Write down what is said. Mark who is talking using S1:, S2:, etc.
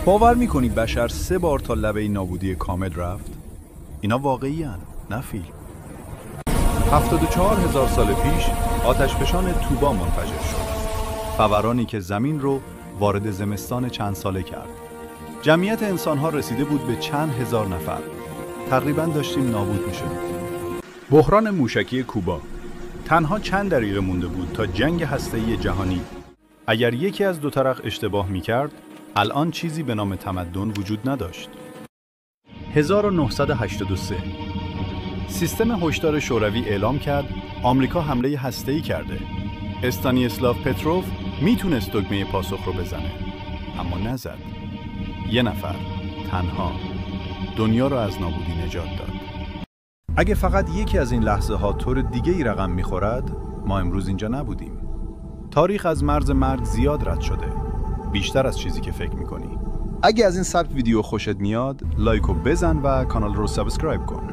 S1: باور میکنی بشر 3 بار تا لبه نابودی کامل رفت؟ اینا واقعی هن، نه فیلم. 74,000 سال پیش آتشفشان توبا منفجر شد. فورانی که زمین رو وارد زمستان چند ساله کرد. جمعیت انسانها رسیده بود به چند هزار نفر. تقریباً داشتیم نابود میشدیم. بحران موشکی کوبا. تنها چند دقیقه مونده بود تا جنگ هسته‌ای جهانی. اگر یکی از دو طرف اشتباه میکرد، الان چیزی به نام تمدن وجود نداشت. 1983 سیستم هشدار شوروی اعلام کرد آمریکا حمله هسته‌ای کرده. استانیسلاو پتروف میتونست دکمه پاسخ رو بزنه، اما نزد. یه نفر تنها دنیا رو از نابودی نجات داد. اگه فقط یکی از این لحظه ها طور دیگه ای رقم میخورد، ما امروز اینجا نبودیم. تاریخ از مرز مرگ زیاد رد شده، بیشتر از چیزی که فکر میکنی. اگه از این سبک ویدیو خوشت میاد، لایک رو بزن و کانال رو سابسکرایب کن.